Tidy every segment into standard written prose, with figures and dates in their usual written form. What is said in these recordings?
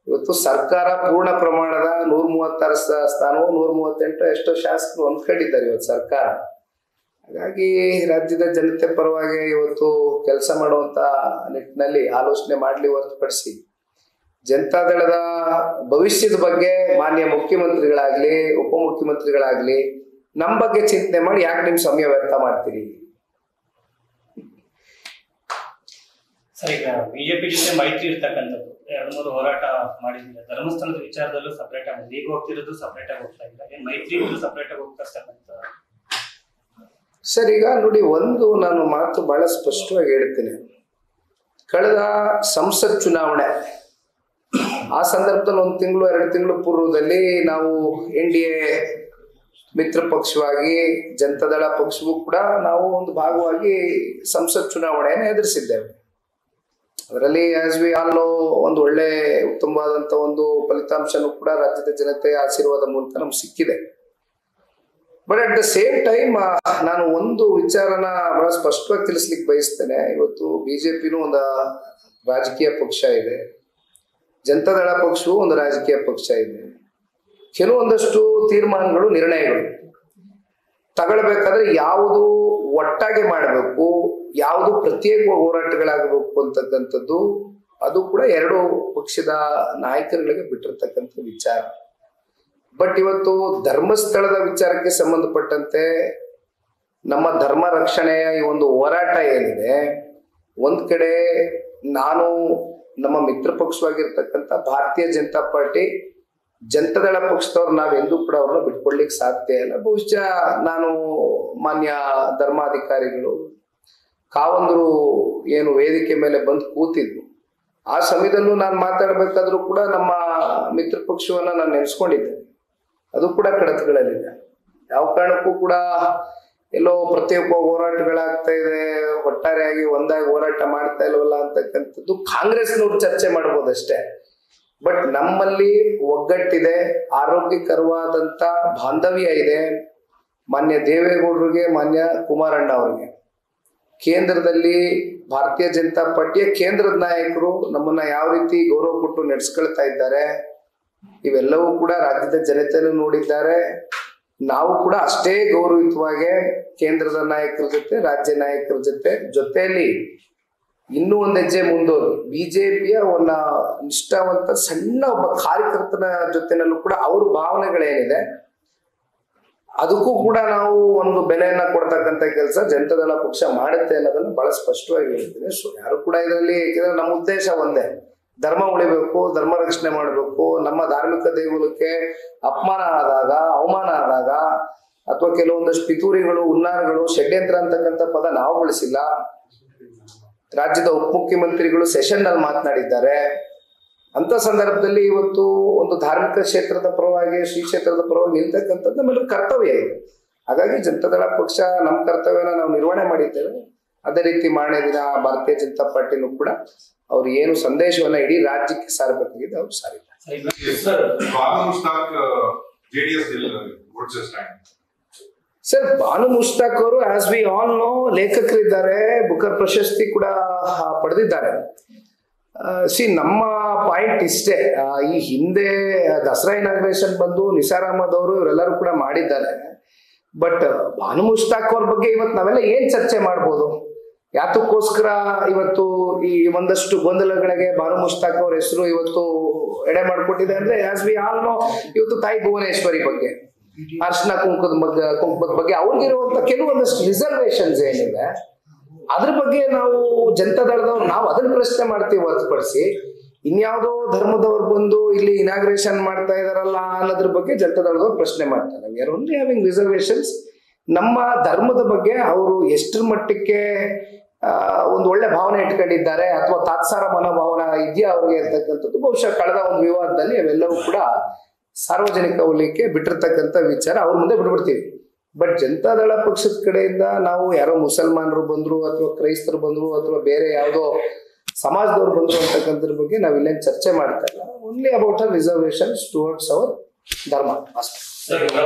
ಇವತ್ತು ಸರ್ಕಾರ ಪೂರ್ಣ ಪ್ರಮಾಣದ 136 ಸ್ಥಾನವೋ 138 ಎಷ್ಟೋ ಶಾಸಕರು ಹೊಂದ್ಕೊಂಡಿದ್ದಾರೆ ಇವತ್ತು ಸರ್ಕಾರ. ಹಾಗಾಗಿ ರಾಜ್ಯದ ಜನತೆ ಪರವಾಗಿ ಇವತ್ತು ಕೆಲಸ ಮಾಡುವಂತ ನಿಟ್ಟಿನಲ್ಲಿ ಆಲೋಚನೆ ಮಾಡಲಿ ಹೊರತುಪಡಿಸಿ ಜನತಾದಳದ ಭವಿಷ್ಯದ ಬಗ್ಗೆ ಮಾನ್ಯ ಮುಖ್ಯಮಂತ್ರಿಗಳಾಗ್ಲಿ ಉಪಮುಖ್ಯಮಂತ್ರಿಗಳಾಗ್ಲಿ ನಮ್ಮ ಬಗ್ಗೆ ಚಿಂತನೆ ಮಾಡಿ ಯಾಕೆ ನಿಮ್ ಸಮಯ ವ್ಯರ್ಥ ಮಾಡ್ತೀರಿ? ಸರ್, ಈಗ ಬಿಜೆಪಿ ಜೊತೆ ಮೈತ್ರಿ ಇರ್ತಕ್ಕಂಥದ್ದು 2-3 ಹೋರಾಟ ಮಾಡಿದ್ರೆ ಧರ್ಮಸ್ಥಳದ ವಿಚಾರದಲ್ಲೂ ಸಪರೇಟ್ ಆಗಿದೆ, ಈಗ ಹೋಗ್ತಿರೋದು ಸಪರೇಟ್ ಆಗಿ ಹೋಗ್ತಾ ಇಲ್ಲ, ಮೈತ್ರಿ ಇದ್ರು ಸಪರೇಟ್ ಆಗಿ ಹೋಗ್ತಾ ಇರ್ತಕ್ಕಂಥ. ಸರ್, ಈಗ ನೋಡಿ, ಒಂದು ನಾನು ಮಾತು ಬಹಳ ಸ್ಪಷ್ಟವಾಗಿ ಹೇಳ್ತೀನಿ. ಕಳೆದ ಸಂಸತ್ ಚುನಾವಣೆ ಆ ಸಂದರ್ಭದಲ್ಲಿ 1 ತಿಂಗಳು 2 ತಿಂಗಳು ಪೂರ್ವದಲ್ಲಿ ನಾವು NDA ಮಿತ್ರ ಪಕ್ಷವಾಗಿ ಜನತಾದಳ ಪಕ್ಷವೂ ಕೂಡ ನಾವು ಒಂದು ಭಾಗವಾಗಿ ಸಂಸತ್ ಚುನಾವಣೆಯನ್ನು ಎದುರಿಸಿದ್ದೇವೆ. ಅದರಲ್ಲಿ ಆಸ್ ವಿ ಆಲ್ ನೋ ಒಂದು ಒಳ್ಳೆ ಉತ್ತಮವಾದಂತ ಒಂದು ಫಲಿತಾಂಶನೂ ಕೂಡ ರಾಜ್ಯದ ಜನತೆಯ ಆಶೀರ್ವಾದ ಮೂಲಕ ನಮ್ಗೆ ಸಿಕ್ಕಿದೆ. But at the same time ನಾನು ಒಂದು ವಿಚಾರನ ಬಹಳ ಸ್ಪಷ್ಟವಾಗಿ ತಿಳಿಸ್ಲಿಕ್ಕೆ ಬಯಸ್ತೇನೆ. ಇವತ್ತು ಬಿಜೆಪಿನೂ ಒಂದು ರಾಜಕೀಯ ಪಕ್ಷ ಇದೆ, ಜನತಾದಳ ಪಕ್ಷವೂ ಒಂದು ರಾಜಕೀಯ ಪಕ್ಷ ಇದೆ. ಕೆಲವೊಂದಷ್ಟು ತೀರ್ಮಾನಗಳು ನಿರ್ಣಯಗಳು ತಗೊಳ್ಬೇಕಾದ್ರೆ ಯಾವುದು ಒಟ್ಟಾಗಿ ಮಾಡಬೇಕು, ಯಾವುದು ಪ್ರತ್ಯೇಕ ಹೋರಾಟಗಳಾಗಬೇಕು ಅಂತಕ್ಕಂಥದ್ದು ಅದು ಕೂಡ 2 ಪಕ್ಷದ ನಾಯಕರುಗಳಿಗೆ ಬಿಟ್ಟಿರ್ತಕ್ಕಂಥ ವಿಚಾರ. ಬಟ್ ಇವತ್ತು ಧರ್ಮಸ್ಥಳದ ವಿಚಾರಕ್ಕೆ ಸಂಬಂಧಪಟ್ಟಂತೆ ನಮ್ಮ ಧರ್ಮ ರಕ್ಷಣೆಯ ಈ ಒಂದು ಹೋರಾಟ ಏನಿದೆ, ಒಂದ್ ಕಡೆ ನಾನು ನಮ್ಮ ಮಿತ್ರ ಪಕ್ಷವಾಗಿರ್ತಕ್ಕಂಥ ಭಾರತೀಯ ಜನತಾ ಪಾರ್ಟಿ ಜನತಾದಳ ಪಕ್ಷದವ್ರು ನಾವೆಂದೂ ಕೂಡ ಅವ್ರನ್ನ ಬಿಟ್ಕೊಡ್ಲಿಕ್ಕೆ ಸಾಧ್ಯ ಇಲ್ಲ. ಬಹುಶಃ ನಾನು ಮಾನ್ಯ ಧರ್ಮಾಧಿಕಾರಿಗಳು ಕಾವಂದ್ರು ಏನು ವೇದಿಕೆ ಮೇಲೆ ಬಂದು ಕೂತಿದ್ರು, ಆ ಸಮಯದಲ್ಲೂ ನಾನು ಮಾತಾಡ್ಬೇಕಾದ್ರೂ ಕೂಡ ನಮ್ಮ ಮಿತ್ರ ಪಕ್ಷವನ್ನ ನಾನು ನೆನೆಸ್ಕೊಂಡಿದ್ದೆ. ಅದು ಕೂಡ ಕಡತಗಳಲ್ಲಿದೆ. ಯಾವ ಕಾರಣಕ್ಕೂ ಕೂಡ ಎಲ್ಲೋ ಪ್ರತ್ಯೇಕ ಹೋರಾಟಗಳಾಗ್ತಾ ಇದೆ, ಒಟ್ಟಾರೆಯಾಗಿ ಒಂದಾಗಿ ಹೋರಾಟ ಮಾಡ್ತಾ ಇಲ್ವಲ್ಲ ಅಂತಕ್ಕಂಥದ್ದು ಕಾಂಗ್ರೆಸ್ನವ್ರು ಚರ್ಚೆ ಮಾಡ್ಬೋದಷ್ಟೇ. ಬಟ್ ನಮ್ಮಲ್ಲಿ ಒಗ್ಗಟ್ಟಿದೆ, ಆರೋಗ್ಯಕರವಾದಂತ ಬಾಂಧವ್ಯ ಇದೆ. ಮಾನ್ಯ ದೇವೇಗೌಡರಿಗೆ, ಮಾನ್ಯ ಕುಮಾರಣ್ಣ ಅವರಿಗೆ ಕೇಂದ್ರದಲ್ಲಿ ಭಾರತೀಯ ಜನತಾ ಪಾರ್ಟಿಯ ಕೇಂದ್ರದ ನಾಯಕರು ನಮ್ಮನ್ನ ಯಾವ ರೀತಿ ಗೌರವ ಕೊಟ್ಟು ನಡೆಸ್ಕೊಳ್ತಾ ಇದ್ದಾರೆ, ಇವೆಲ್ಲವೂ ಕೂಡ ರಾಜ್ಯದ ಜನತೆಯನ್ನು ನೋಡಿದ್ದಾರೆ. ನಾವು ಕೂಡ ಅಷ್ಟೇ ಗೌರವಯುತವಾಗಿ ಕೇಂದ್ರದ ನಾಯಕರ ಜೊತೆ, ರಾಜ್ಯ ನಾಯಕರ ಜೊತೆಯಲ್ಲಿ ಇನ್ನೂ ಒಂದು ಹೆಜ್ಜೆ ಮುಂದೋಗಿ ಬಿಜೆಪಿಯ ಒಂದು ನಿಷ್ಠಾವಂತ ಸಣ್ಣ ಒಬ್ಬ ಕಾರ್ಯಕರ್ತನ ಜೊತೆನಲ್ಲೂ ಕೂಡ ಅವ್ರ ಭಾವನೆಗಳೇನಿದೆ ಅದಕ್ಕೂ ಕೂಡ ನಾವು ಒಂದು ಬೆಲೆಯನ್ನ ಕೊಡ್ತಕ್ಕಂಥ ಕೆಲಸ ಜನತಾದಳ ಪಕ್ಷ ಮಾಡುತ್ತೆ ಅನ್ನೋದನ್ನ ಬಹಳ ಸ್ಪಷ್ಟವಾಗಿ ಹೇಳ್ತೀನಿ. ಸೊ ಯಾರು ಕೂಡ ಇದರಲ್ಲಿ, ನಮ್ಮ ಉದ್ದೇಶ ಒಂದೇ, ಧರ್ಮ ಉಳಿಬೇಕು, ಧರ್ಮ ರಕ್ಷಣೆ ಮಾಡಬೇಕು. ನಮ್ಮ ಧಾರ್ಮಿಕ ದೇಗುಲಕ್ಕೆ ಅಪಮಾನ ಆದಾಗ, ಅವಮಾನ ಆದಾಗ, ಅಥವಾ ಕೆಲವೊಂದಷ್ಟು ಪಿತೂರಿಗಳು, ಹುನ್ನಾರಗಳು, ಷಡ್ಯಂತ್ರ ಅಂತಕ್ಕಂಥ ಪದ ನಾವು ಬಳಸಿಲ್ಲ. ರಾಜ್ಯದ ಉಪಮುಖ್ಯಮಂತ್ರಿಗಳು ಸೆಷನ್ ನಲ್ಲಿ ಮಾತನಾಡಿದ್ದಾರೆ. ಅಂತ ಸಂದರ್ಭದಲ್ಲಿ ಇವತ್ತು ಒಂದು ಧಾರ್ಮಿಕ ಕ್ಷೇತ್ರದ ಪರವಾಗಿ, ಶ್ರೀ ಕ್ಷೇತ್ರದ ಪರವಾಗಿ ನಿಲ್ತಕ್ಕಂಥದ್ದು ನಮ್ಮೆಲ್ಲರ ಕರ್ತವ್ಯ ಇದೆ. ಹಾಗಾಗಿ ಜನತಾದಳ ಪಕ್ಷ ನಮ್ಮ ಕರ್ತವ್ಯನ ನಾವು ನಿರ್ವಹಣೆ ಮಾಡಿದ್ದೇವೆ. ಅದೇ ರೀತಿ ಮಾರನೇ ದಿನ ಭಾರತೀಯ ಜನತಾ ಪಾರ್ಟಿನೂ ಕೂಡ ಅವ್ರು ಏನು ಸಂದೇಶವನ್ನ ಇಡೀ ರಾಜ್ಯಕ್ಕೆ ಸಾರಬೇಕಾಗಿದೆ ಅವ್ರು ಸಾರಿದ್ದಾರೆ. ಸರ್, ಬಾನು ಮುಷ್ತಾಕ್ ಅವರು ಆಸ್ ವಿ ಆಲ್ ನೋ ಲೇಖಕರಿದ್ದಾರೆ, ಬುಕರ್ ಪ್ರಶಸ್ತಿ ಕೂಡ ಪಡೆದಿದ್ದಾರೆ. ನಮ್ಮ ಪಾಯಿಂಟ್ ಇಷ್ಟೇ, ಈ ಹಿಂದೆ ದಸರಾ ಇನಾಗ್ರೇಷನ್ ಬಂದು ನಿಸಾರ್ ಅಹಮದ್ ಅವರು ಇವರೆಲ್ಲರೂ ಕೂಡ ಮಾಡಿದ್ದಾರೆ. ಬಟ್ ಬಾನು ಮುಷ್ತಾಕ್ ಅವ್ರ ಬಗ್ಗೆ ಇವತ್ತು ನಾವೆಲ್ಲ ಏನ್ ಚರ್ಚೆ ಮಾಡ್ಬೋದು? ಯಾತಕ್ಕೋಸ್ಕರ ಇವತ್ತು ಈ ಒಂದಷ್ಟು ಗೊಂದಲಗಳಿಗೆ ಬಾನು ಮುಷ್ತಾಕ್ ಅವ್ರ ಹೆಸರು ಇವತ್ತು ಎಡೆ ಮಾಡ್ಕೊಟ್ಟಿದೆ ಅಂದ್ರೆ, ಆಸ್ ವಿ ಆಲ್ ನೋ ಇವತ್ತು ತಾಯಿ ಭುವನೇಶ್ವರಿ ಬಗ್ಗೆ, ಅರ್ಶನ ಕುಂಕುಮದ ಬಗ್ಗೆ ಅವ್ರಿಗಿರುವಂತ ಕೆಲವೊಂದಷ್ಟು ರಿಸರ್ವೇಶನ್ಸ್ ಏನಿದೆ ಅದ್ರ ಬಗ್ಗೆ ನಾವು ಜನತಾದಳದವ್ರು ನಾವು ಅದನ್ನ ಪ್ರಶ್ನೆ ಮಾಡ್ತೀವಿ ಹೊರತುಪಡಿಸಿ ಇನ್ಯಾವುದೋ ಧರ್ಮದವ್ರು ಬಂದು ಇಲ್ಲಿ ಇನಾಗ್ರೇಷನ್ ಮಾಡ್ತಾ ಇದಾರಲ್ಲ ಅನ್ನೋದ್ರ ಬಗ್ಗೆ ಜನತಾದಳದವ್ರು ಪ್ರಶ್ನೆ ಮಾಡ್ತಾರೆ. We are only having reservations. ನಮ್ಮ ಧರ್ಮದ ಬಗ್ಗೆ ಅವರು ಎಷ್ಟರ ಮಟ್ಟಕ್ಕೆ ಒಂದು ಒಳ್ಳೆ ಭಾವನೆ ಇಟ್ಕೊಂಡಿದ್ದಾರೆ ಅಥವಾ ತಾತ್ಸಾರ ಮನೋಭಾವನ ಇದೆಯಾ ಅವ್ರಿಗೆ ಇರ್ತಕ್ಕಂಥದ್ದು ಬಹುಶಃ ಕಳೆದ ಒಂದು ವಿವಾದದಲ್ಲಿ ಅವೆಲ್ಲವೂ ಕೂಡ ಸಾರ್ವಜನಿಕ ವಲಯಕ್ಕೆ ಬಿಟ್ಟಿರ್ತಕ್ಕಂಥ ವಿಚಾರ ಅವ್ರ ಮುಂದೆ ಬಿಟ್ಬಿಡ್ತೀವಿ. ಬಟ್ ಜನತಾದಳ ಪಕ್ಷದ ಕಡೆಯಿಂದ ನಾವು ಯಾರೋ ಮುಸಲ್ಮಾನರು ಬಂದ್ರು ಅಥವಾ ಕ್ರೈಸ್ತರು ಬಂದ್ರು ಅಥವಾ ಬೇರೆ ಯಾವುದೋ ಸಮಾಜದವ್ರು ಬಂದ್ರು ಅಂತಕ್ಕಂಥದ್ರ ಬಗ್ಗೆ ನಾವು ಇಲ್ಲೇನು ಚರ್ಚೆ ಮಾಡ್ತಾ ಇಲ್ಲ. Only about reservations towards our ಧರ್ಮ ಅಷ್ಟೇ.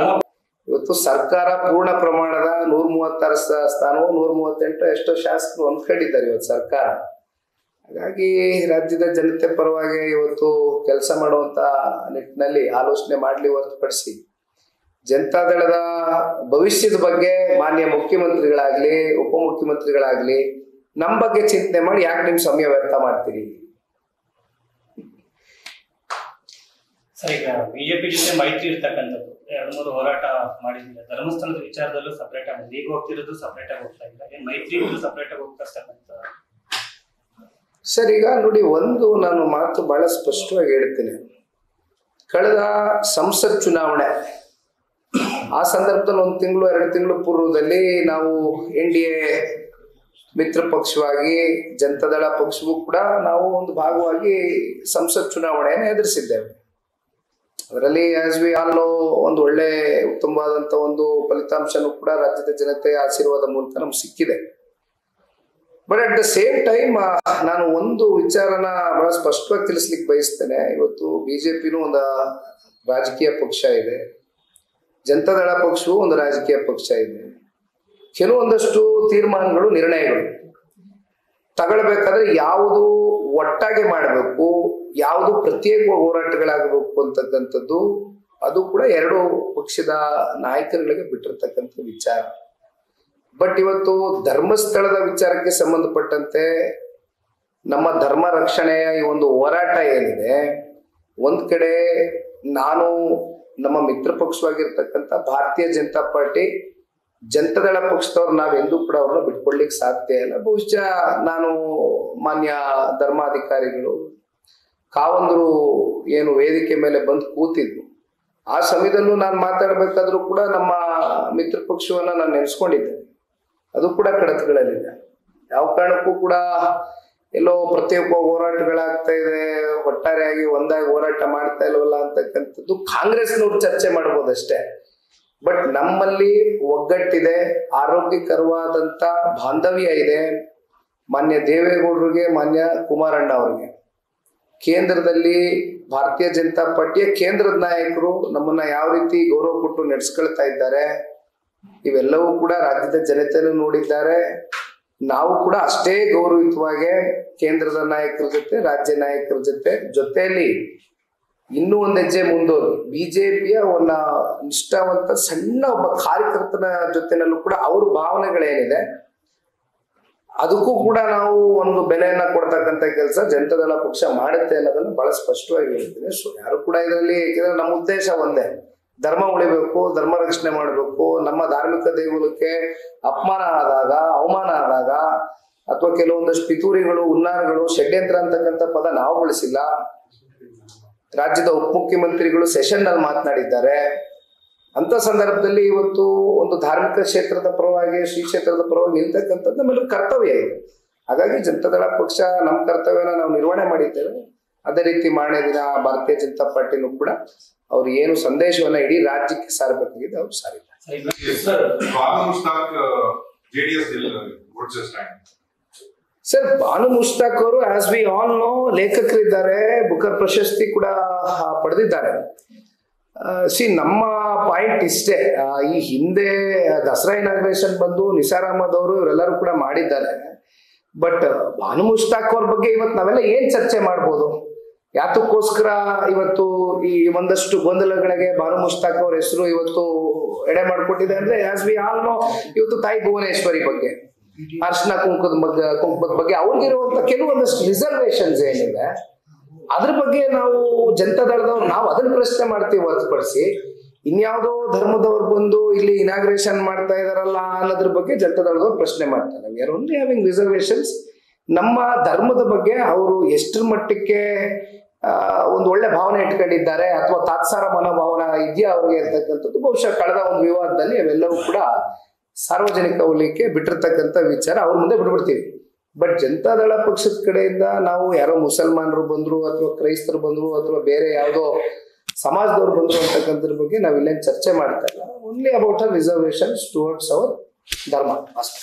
ಇವತ್ತು ಸರ್ಕಾರ ಪೂರ್ಣ ಪ್ರಮಾಣದ 136 ಸ್ಥಾನವೋ 138 ಎಷ್ಟೋ ಶಾಸಕರು ಹೊಂದ್ಕೊಂಡಿದ್ದಾರೆ ಇವತ್ತು ಸರ್ಕಾರ. ಹಾಗಾಗಿ ರಾಜ್ಯದ ಜನತೆ ಪರವಾಗಿ ಇವತ್ತು ಕೆಲಸ ಮಾಡುವಂತ ನಿಟ್ಟಿನಲ್ಲಿ ಆಲೋಚನೆ ಮಾಡಲಿ ಹೊರತುಪಡಿಸಿ ಜನತಾದಳದ ಭವಿಷ್ಯದ ಬಗ್ಗೆ ಮಾನ್ಯ ಮುಖ್ಯಮಂತ್ರಿಗಳಾಗ್ಲಿ ಉಪಮುಖ್ಯಮಂತ್ರಿಗಳಾಗ್ಲಿ ನಮ್ಮ ಬಗ್ಗೆ ಚಿಂತನೆ ಮಾಡಿ ಯಾಕೆ ನಿಮ್ ಸಮಯ ವ್ಯರ್ಥ ಮಾಡ್ತೀರಿ? ಸರ್, ಈಗ ಬಿಜೆಪಿ ಜೊತೆ ಮೈತ್ರಿ ಇರ್ತಕ್ಕಂಥದ್ದು 2-3 ಹೋರಾಟ ಮಾಡಿದ್ರೆ ಧರ್ಮಸ್ಥಳದ ವಿಚಾರದಲ್ಲೂ ಸಪರೇಟ್ ಆಗಿದೆ. ಈಗ ಹೋಗ್ತಿರೋದು ಸಪರೇಟ್ ಆಗಿ ಹೋಗ್ತಾ ಇಲ್ಲ. ಏನ್ ಮೈತ್ರಿ ಇದ್ರು ಸಪರೇಟ್ ಆಗಿ ಹೋಗ್ತಕ್ಕಂಥ? ಸರ್, ಈಗ ನೋಡಿ, ಒಂದು ನಾನು ಮಾತು ಬಹಳ ಸ್ಪಷ್ಟವಾಗಿ ಹೇಳ್ತೀನಿ. ಕಳೆದ ಸಂಸತ್ ಚುನಾವಣೆ ಆ ಸಂದರ್ಭದಲ್ಲಿ 1 ತಿಂಗಳು 2 ತಿಂಗಳು ಪೂರ್ವದಲ್ಲಿ ನಾವು NDA ಮಿತ್ರ ಪಕ್ಷವಾಗಿ ಜನತಾದಳ ಪಕ್ಷವೂ ಕೂಡ ನಾವು ಒಂದು ಭಾಗವಾಗಿ ಸಂಸತ್ ಚುನಾವಣೆಯನ್ನು ಎದುರಿಸಿದ್ದೇವೆ. ಅದರಲ್ಲಿ ಆಸ್ ವಿ ಆಲ್ ನೋ ಒಂದು ಒಳ್ಳೆ ಉತ್ತಮವಾದಂತ ಒಂದು ಫಲಿತಾಂಶನೂ ಕೂಡ ರಾಜ್ಯದ ಜನತೆಯ ಆಶೀರ್ವಾದ ಮೂಲಕ ನಮ್ಗೆ ಸಿಕ್ಕಿದೆ. But at the same time ನಾನು ಒಂದು ವಿಚಾರನ ಬಹಳ ಸ್ಪಷ್ಟವಾಗಿ ತಿಳಿಸ್ಲಿಕ್ಕೆ ಬಯಸ್ತೇನೆ. ಇವತ್ತು ಬಿಜೆಪಿನೂ ಒಂದು ರಾಜಕೀಯ ಪಕ್ಷ ಇದೆ, ಜನತಾದಳ ಪಕ್ಷವೂ ಒಂದು ರಾಜಕೀಯ ಪಕ್ಷ ಇದೆ. ಕೆಲವೊಂದಷ್ಟು ತೀರ್ಮಾನಗಳು ನಿರ್ಣಯಗಳು ತಗೊಳ್ಬೇಕಾದ್ರೆ ಯಾವುದು ಒಟ್ಟಾಗಿ ಮಾಡಬೇಕು, ಯಾವುದು ಪ್ರತ್ಯೇಕ ಹೋರಾಟಗಳಾಗಬೇಕು ಅಂತಕ್ಕಂಥದ್ದು ಅದು ಕೂಡ 2 ಪಕ್ಷದ ನಾಯಕರುಗಳಿಗೆ ಬಿಟ್ಟಿರ್ತಕ್ಕಂಥ ವಿಚಾರ. ಬಟ್ ಇವತ್ತು ಧರ್ಮಸ್ಥಳದ ವಿಚಾರಕ್ಕೆ ಸಂಬಂಧಪಟ್ಟಂತೆ ನಮ್ಮ ಧರ್ಮ ರಕ್ಷಣೆಯ ಈ ಒಂದು ಹೋರಾಟ ಏನಿದೆ, ಒಂದ್ ಕಡೆ ನಾನು ನಮ್ಮ ಮಿತ್ರ ಪಕ್ಷವಾಗಿರ್ತಕ್ಕಂಥ ಭಾರತೀಯ ಜನತಾ ಪಾರ್ಟಿ ಜನತಾದಳ ಪಕ್ಷದವ್ರು ನಾವೆಂದೂ ಕೂಡ ಅವ್ರನ್ನ ಬಿಟ್ಕೊಡ್ಲಿಕ್ಕೆ ಸಾಧ್ಯ ಇಲ್ಲ. ಬಹುಶಃ ನಾನು ಮಾನ್ಯ ಧರ್ಮಾಧಿಕಾರಿಗಳು ಕಾವಂದ್ರು ಏನು ವೇದಿಕೆ ಮೇಲೆ ಬಂದು ಕೂತಿದ್ರು, ಆ ಸಮಯದಲ್ಲೂ ನಾನು ಮಾತಾಡ್ಬೇಕಾದ್ರೂ ಕೂಡ ನಮ್ಮ ಮಿತ್ರ ಪಕ್ಷವನ್ನ ನಾನು ನೆನೆಸ್ಕೊಂಡಿದ್ದೆ. ಅದು ಕೂಡ ಕಡತಗಳಲ್ಲಿದೆ. ಯಾವ ಕಾರಣಕ್ಕೂ ಕೂಡ ಎಲ್ಲೋ ಪ್ರತ್ಯೇಕ ಹೋರಾಟಗಳಾಗ್ತಾ ಇದೆ, ಒಟ್ಟಾರೆಯಾಗಿ ಒಂದಾಗಿ ಹೋರಾಟ ಮಾಡ್ತಾ ಇಲ್ವಲ್ಲ ಅಂತಕ್ಕಂಥದ್ದು ಕಾಂಗ್ರೆಸ್ನವ್ರು ಚರ್ಚೆ ಮಾಡ್ಬೋದಷ್ಟೇ. ಬಟ್ ನಮ್ಮಲ್ಲಿ ಒಗ್ಗಟ್ಟಿದೆ, ಆರೋಗ್ಯಕರವಾದಂತ ಬಾಂಧವ್ಯ ಇದೆ. ಮಾನ್ಯ ದೇವೇಗೌಡರಿಗೆ, ಮಾನ್ಯ ಕುಮಾರಣ್ಣ ಅವರಿಗೆ ಕೇಂದ್ರದಲ್ಲಿ ಭಾರತೀಯ ಜನತಾ ಪಾರ್ಟಿಯ ಕೇಂದ್ರದ ನಾಯಕರು ನಮ್ಮನ್ನ ಯಾವ ರೀತಿ ಗೌರವ ಕೊಟ್ಟು ನಡೆಸ್ಕೊಳ್ತಾ ಇದ್ದಾರೆ, ಇವೆಲ್ಲವೂ ಕೂಡ ರಾಜ್ಯದ ಜನತೆಯನ್ನು ನೋಡಿದ್ದಾರೆ. ನಾವು ಕೂಡ ಅಷ್ಟೇ ಗೌರವಯುತವಾಗಿ ಕೇಂದ್ರದ ನಾಯಕರ ಜೊತೆ, ರಾಜ್ಯ ನಾಯಕರ ಜೊತೆಯಲ್ಲಿ ಇನ್ನೂ ಒಂದು ಹೆಜ್ಜೆ ಮುಂದೋಗಿ ಬಿಜೆಪಿಯ ಒಂದು ನಿಷ್ಠಾವಂತ ಸಣ್ಣ ಒಬ್ಬ ಕಾರ್ಯಕರ್ತನ ಜೊತೆನಲ್ಲೂ ಕೂಡ ಅವ್ರ ಭಾವನೆಗಳೇನಿದೆ ಅದಕ್ಕೂ ಕೂಡ ನಾವು ಒಂದು ಬೆಲೆಯನ್ನ ಕೊಡ್ತಕ್ಕಂಥ ಕೆಲಸ ಜನತಾದಳ ಪಕ್ಷ ಮಾಡುತ್ತೆ ಅನ್ನೋದನ್ನ ಬಹಳ ಸ್ಪಷ್ಟವಾಗಿ ಹೇಳ್ತೀನಿ. ಸೊ ಯಾರು ಕೂಡ ಇದರಲ್ಲಿ, ಯಾಕಂದ್ರೆ ನಮ್ಮ ಉದ್ದೇಶ ಒಂದೇ, ಧರ್ಮ ಉಳಿಬೇಕು, ಧರ್ಮ ರಕ್ಷಣೆ ಮಾಡಬೇಕು. ನಮ್ಮ ಧಾರ್ಮಿಕ ದೇಗುಲಕ್ಕೆ ಅಪಮಾನ ಆದಾಗ, ಅವಮಾನ ಆದಾಗ, ಅಥವಾ ಕೆಲವೊಂದಷ್ಟು ಪಿತೂರಿಗಳು, ಹುನ್ನಾರಗಳು, ಷಡ್ಯಂತ್ರ ಅಂತಕ್ಕಂಥ ಪದ ನಾವು ಬಳಸಿಲ್ಲ. ರಾಜ್ಯದ ಉಪಮುಖ್ಯಮಂತ್ರಿಗಳು ಸೆಷನ್ ನಲ್ಲಿ ಮಾತನಾಡಿದ್ದಾರೆ. ಅಂತ ಸಂದರ್ಭದಲ್ಲಿ ಇವತ್ತು ಒಂದು ಧಾರ್ಮಿಕ ಕ್ಷೇತ್ರದ ಪರವಾಗಿ, ಶ್ರೀ ಕ್ಷೇತ್ರದ ಪರವಾಗಿ ನಿಲ್ತಕ್ಕಂಥದ್ದು ನಮ್ಮೆಲ್ಲರ ಕರ್ತವ್ಯ ಇದೆ. ಹಾಗಾಗಿ ಜನತಾದಳ ಪಕ್ಷ ನಮ್ಮ ಕರ್ತವ್ಯನ ನಾವು ನಿರ್ವಹಣೆ ಮಾಡಿದ್ದೇವೆ. ಅದೇ ರೀತಿ ಮಾರನೇ ದಿನ ಭಾರತೀಯ ಜನತಾ ಪಾರ್ಟಿನೂ ಕೂಡ ಅವ್ರು ಏನು ಸಂದೇಶವನ್ನ ಇಡೀ ರಾಜ್ಯಕ್ಕೆ ಸಾರಬೇಕಾಗಿದೆ ಅವ್ರು ಸಾರಿದ್ದಾರೆ. ಸರ್, ಬಾನು ಮುಷ್ತಾಕ್ ಅವರು ಆಸ್ ವಿ ಆಲ್ ನೋ ಲೇಖಕರಿದ್ದಾರೆ, ಬುಕರ್ ಪ್ರಶಸ್ತಿ ಕೂಡ ಪಡೆದಿದ್ದಾರೆ. ನಮ್ಮ ಪಾಯಿಂಟ್ ಇಷ್ಟೇ, ಈ ಹಿಂದೆ ದಸರಾ ಇನಾಗ್ರೇಷನ್ ಬಂದು ನಿಸಾರ್ ಅಹಮದ್ ಅವರು ಇವರೆಲ್ಲರೂ ಕೂಡ ಮಾಡಿದ್ದಾರೆ. ಬಟ್ ಬಾನು ಮುಷ್ತಾಕ್ ಅವ್ರ ಬಗ್ಗೆ ಇವತ್ತು ನಾವೆಲ್ಲ ಏನ್ ಚರ್ಚೆ ಮಾಡ್ಬೋದು? ಯಾತಕ್ಕೋಸ್ಕರ ಇವತ್ತು ಈ ಒಂದಷ್ಟು ಗೊಂದಲಗಳಿಗೆ ಬಾನು ಮುಷ್ತಾಕ್ ಅವ್ರ ಹೆಸರು ಇವತ್ತು ಎಡೆ ಮಾಡಿಕೊಟ್ಟಿದೆ ಅಂದ್ರೆ, ಆಸ್ ವಿ ಆಲ್ ನೋ ಇವತ್ತು ತಾಯಿ ಭುವನೇಶ್ವರಿ ಬಗ್ಗೆ, ಅರ್ಶನ ಕುಂಕುಮದ ಬಗ್ಗೆ ಅವ್ರಿಗಿರುವಂತ ಕೆಲವೊಂದಷ್ಟು ರಿಸರ್ವೇಶನ್ಸ್ ಏನಿದೆ ಅದ್ರ ಬಗ್ಗೆ ನಾವು ಜನತಾದಳದವ್ರು ನಾವು ಅದನ್ನ ಪ್ರಶ್ನೆ ಮಾಡ್ತೀವಿ ಹೊರತುಪಡಿಸಿ ಇನ್ಯಾವುದೋ ಧರ್ಮದವ್ರು ಬಂದು ಇಲ್ಲಿ ಇನಾಗ್ರೇಷನ್ ಮಾಡ್ತಾ ಇದಾರಲ್ಲ ಅನ್ನೋದ್ರ ಬಗ್ಗೆ ಜನತಾದಳದವ್ರು ಪ್ರಶ್ನೆ ಮಾಡ್ತಾರೆ. We are only having reservations. ನಮ್ಮ ಧರ್ಮದ ಬಗ್ಗೆ ಅವರು ಎಷ್ಟರ ಮಟ್ಟಕ್ಕೆ ಒಂದು ಒಳ್ಳೆ ಭಾವನೆ ಇಟ್ಕೊಂಡಿದ್ದಾರೆ ಅಥವಾ ತಾತ್ಸಾರ ಮನೋಭಾವನ ಇದೆಯಾ ಅವ್ರಿಗೆ ಅಂತಕ್ಕಂಥದ್ದು ಬಹುಶಃ ಕಳೆದ ಒಂದು ವಿವಾದದಲ್ಲಿ ಅವೆಲ್ಲವೂ ಕೂಡ ಸಾರ್ವಜನಿಕ ವಲಯಕ್ಕೆ ಬಿಟ್ಟಿರ್ತಕ್ಕಂಥ ವಿಚಾರ ಅವ್ರ ಮುಂದೆ ಬಿಟ್ಬಿಡ್ತೀವಿ. ಬಟ್ ಜನತಾದಳ ಪಕ್ಷದ ಕಡೆಯಿಂದ ನಾವು ಯಾರೋ ಮುಸಲ್ಮಾನರು ಬಂದ್ರು ಅಥವಾ ಕ್ರೈಸ್ತರು ಬಂದ್ರು ಅಥವಾ ಬೇರೆ ಯಾವುದೋ ಸಮಾಜದವ್ರು ಬಂದ್ರು ಅಂತಕ್ಕಂಥದ್ರ ಬಗ್ಗೆ ನಾವು ಇಲ್ಲೇನು ಚರ್ಚೆ ಮಾಡ್ತಾ ಇಲ್ಲ. Only about reservations towards our ಧರ್ಮ ಅಷ್ಟೇ.